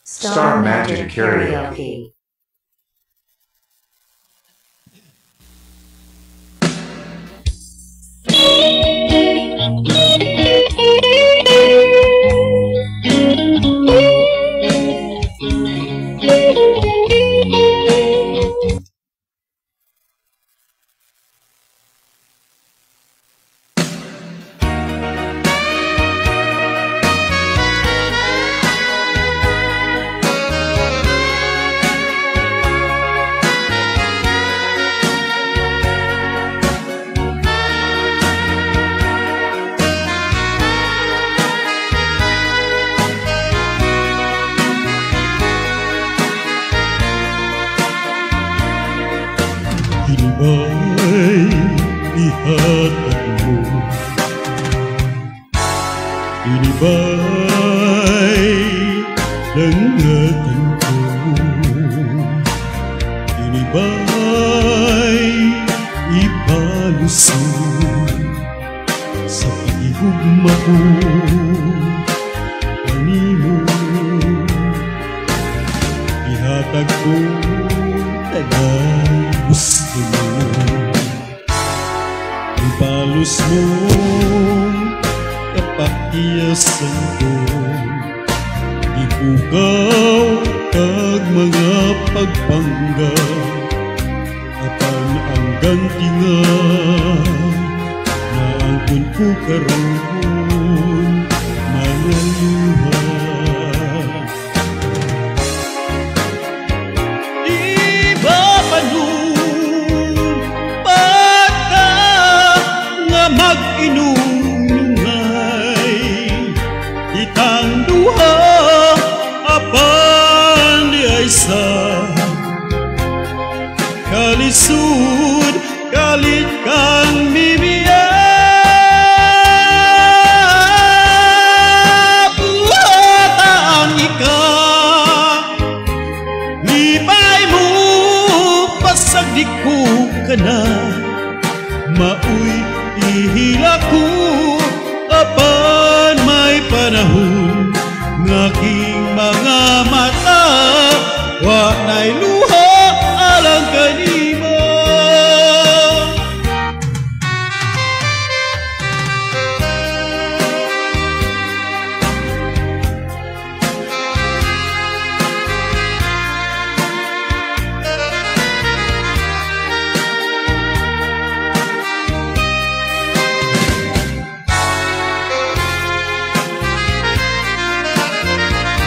Star Magic Karaoke. Ay ihatag mo, ini ba'y langatan ko, ini ba'y ipalos mo sa pag-ihugma ko kanino, ihatag ko tagang gusto mo. Ipalos mo kapakiyasan ko, ipugaw kag mga pagpangga, apan ang ganti nga na angkon ko karon mga luha. Mag-inumingay itang duha apan di ay sa kalisud kalit kang mimiyap ang ika libay mo pasagdi ko ka na mauy ihila ko apan may panahon ngaking mga mata wa na'y luha alang kanimo.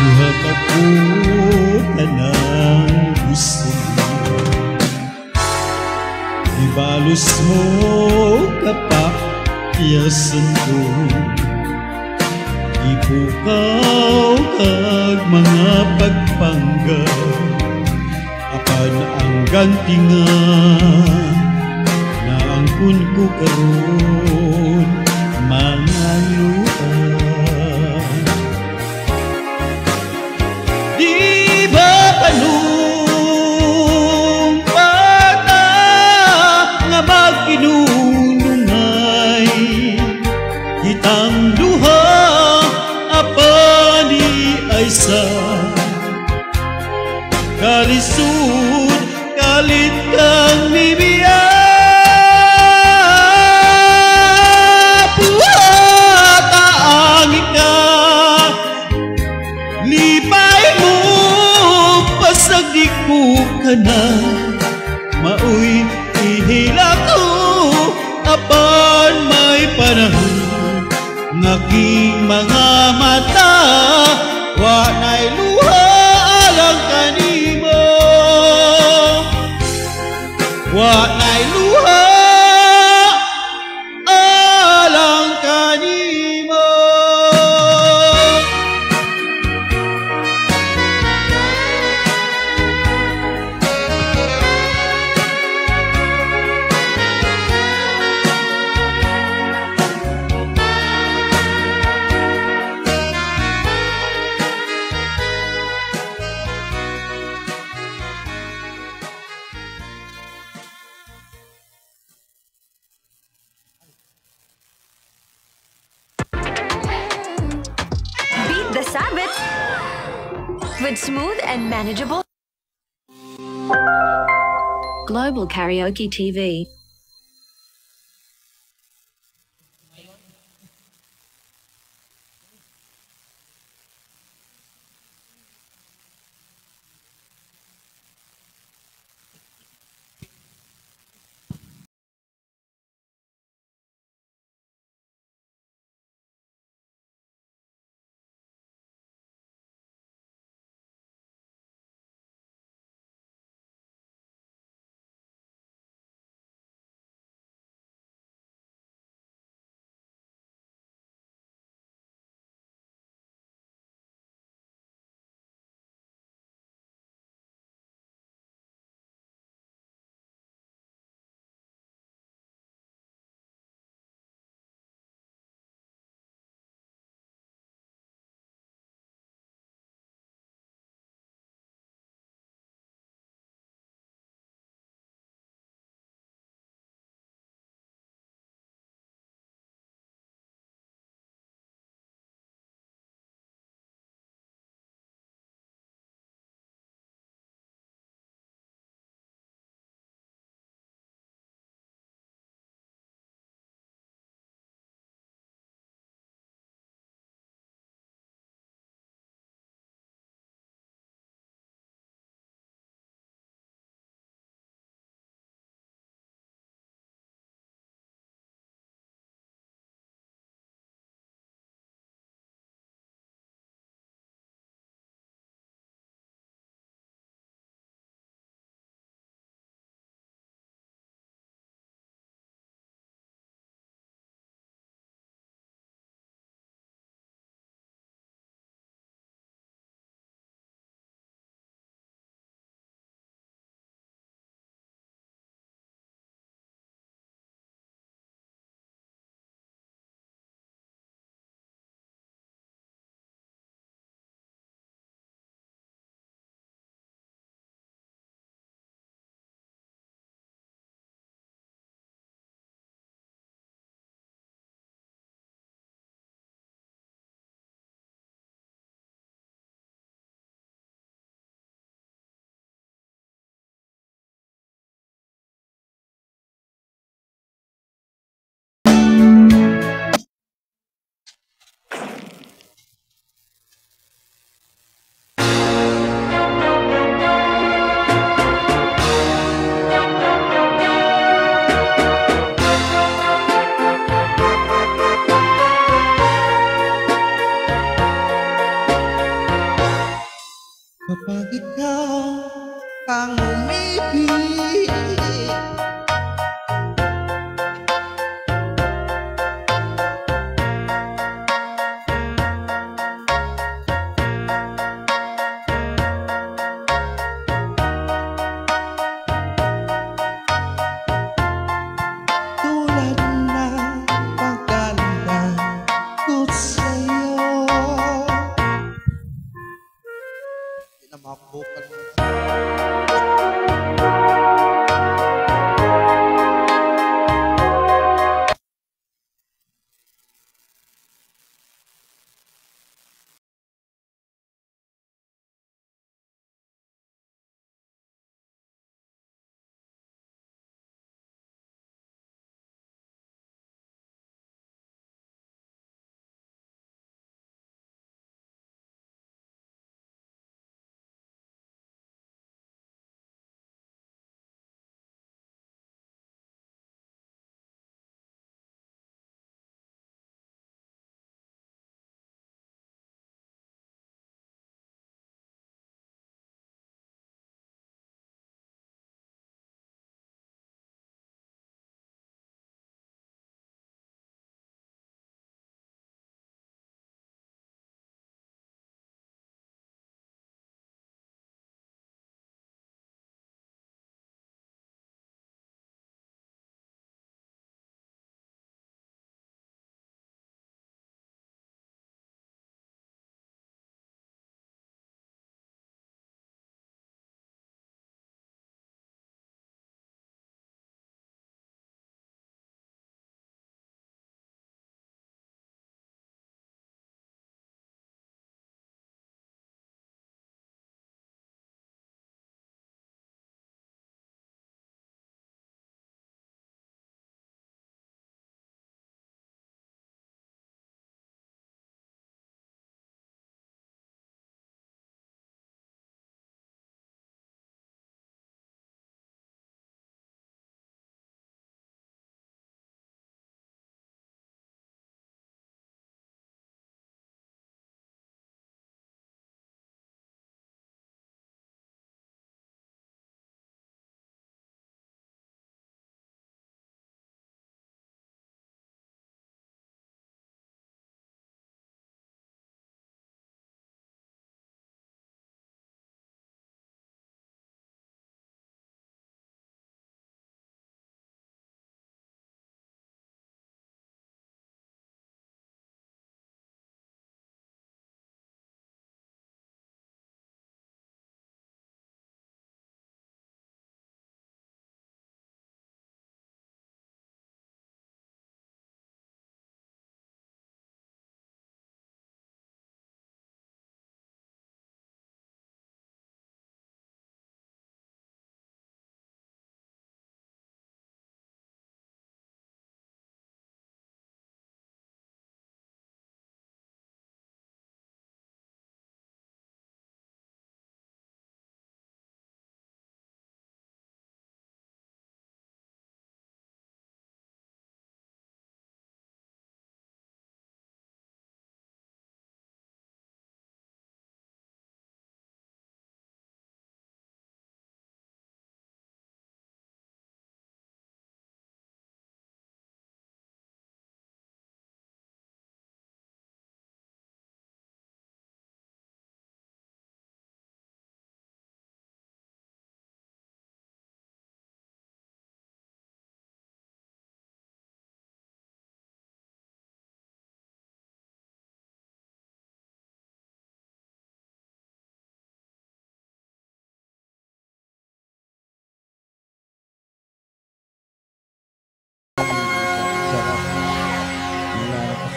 Buhat ako tanang gusto mo, ibalos mo kapakiyasan ko, ipukaw kag mga pagpangga, apan ang ganti nga na angkon ko karon mga luha. Mag-inunungay itang duha apan di ay sa kalisud kalit kang mimiyap ang ika libay mo pasagdi ko ka na mauy ihila ko apan may panahon ngaking mga mata wa na'y luha alang kanimo, wa na'y luha alang kanimo. with smooth and manageable Global Karaoke TV.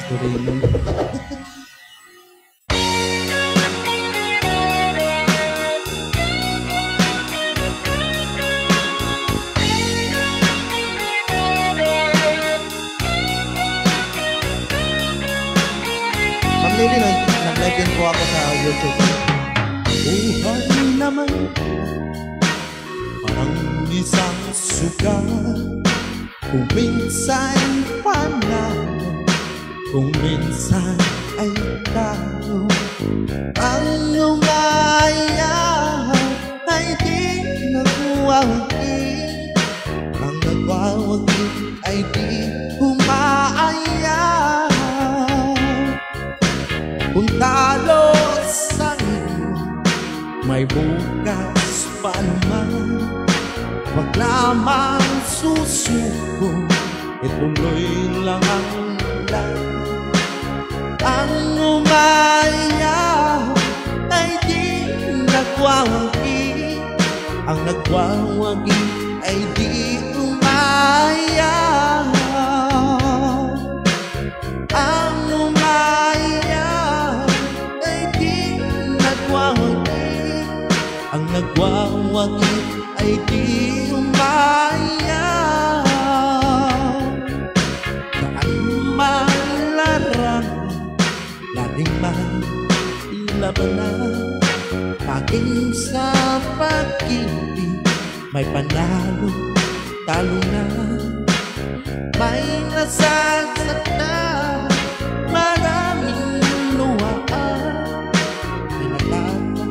Turingan. Pag-lili, nag-live din po ako sa YouTube. Buhay naman parang isang sugat. Kung minsan panalo, kung minsan ay talo. Ang lumaya ay di nagwawagi. Ang nagwawagi ay di umaaya. Kung talo sa iyo, May bukas pa naman. wag lamang susuko. Ituloy lang ang Lang ang umaya ay di nagwawagi. Ang nagwawagi ay di umaya. Ang umaya ay di nagwawagi. Ang nagwawagi ay di umaya. Saan man larangan, laging may labanan. Paging sa pag-ibig, may panalo, talo na. May nasagsak na maraming luhaan. May nagtatakbo.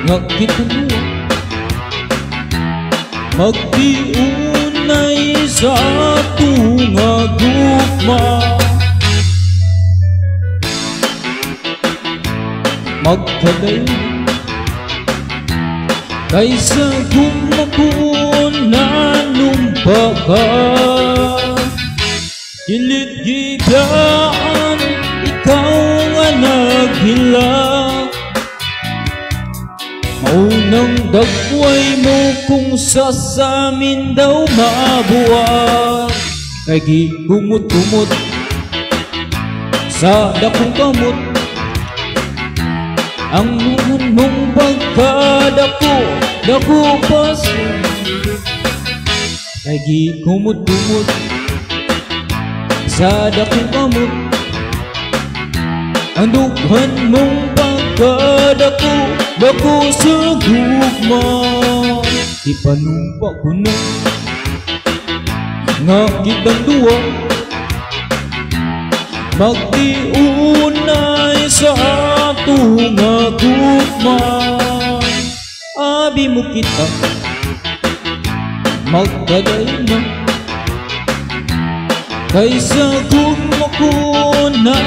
nga kita luwa, magdiunay sa atong gugma. Magkadayon kaysa gumakon na numbaga. Gilit-gidaan ikaw nga naghilak, maunang dagway mo kung sa amin daw mabuwag. Kay gigumot-gumot sa dakong kamot, ang nuhan mong pagkadako, dako pas. Kay gigumot-gumot sa dakong kamot, ang dughan mong pagkadako, dako sa gugma. Ipanumpa ko na nga kitang duwa, magdiunay sa atong gugma. Abi mo kita magkadayon na, kaysa gugma ko na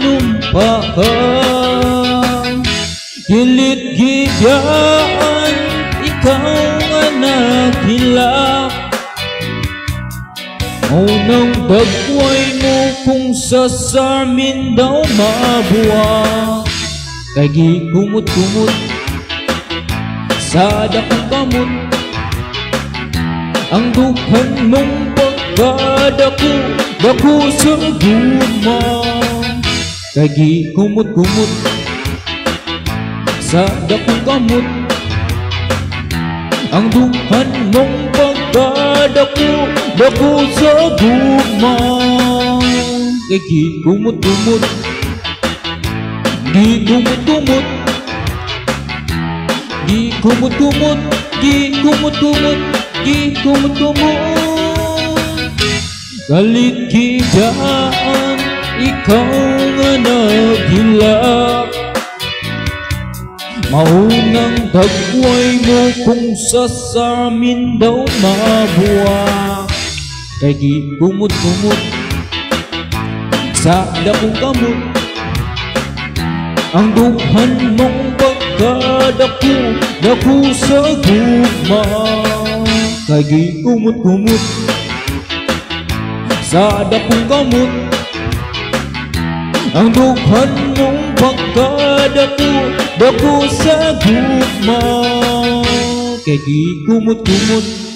numpa ka. Gilit-gidaan ikaw nga naghilak, maunang dagway mo kung sa amin daw mabuwag. Kay gikumot-kumot sa dakong kamot ang dukhan mong pagkadako dako sa guma. Kay gikumot-kumot sa dakong kamot ang dukhan mong pagkadako dako sa guma. Kay gikumot-kumot gikumot-kumot gikumot-kumot gikumot-kumot gikumot-kumot. Galit kidaan ikaw nga naghilak, maunang dagway mo kung sa amin daw mabuwak. Kay gikumot-kumot sa dakong kamot ang dukhan mong pagkadako dako sa gugma. Kay gikumot-kumot sa dakong kamot ang dukhan mong pagkadako dako sa gugma. Kay gikumot-kumot